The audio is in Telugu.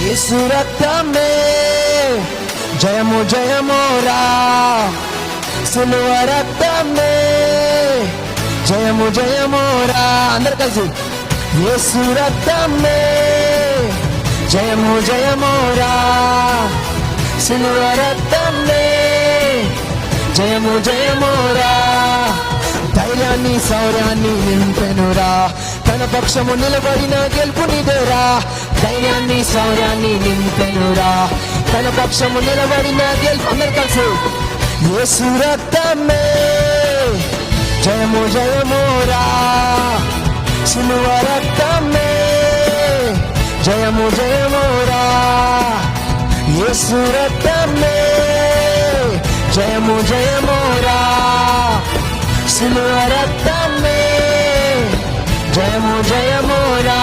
యేసు రక్తమే జయము జయమురా, సిలువ రక్తమే జయము జయమురా. అందరు కలిసి యేసు రక్తమే జయము జయమురా, సిలువ రక్తమే జయము జయమురా. ధైర్యాన్ని శౌర్యాన్ని నింపెనురా, తన పక్షము నిలబడిన గెలుపునిదేరా. ధైర్యాన్ని శౌర్యాన్ని నింపెనురా, తన పక్షము నిలబడిన గెలుపు. అందరు కలిసి యేసు రక్తమే జయము జయమురా, సిలువ రక్తమే జయము జయమురా. యేసు రక్తమే జయము జయమురా, సిలువ రక్తమే జయము జయమురా.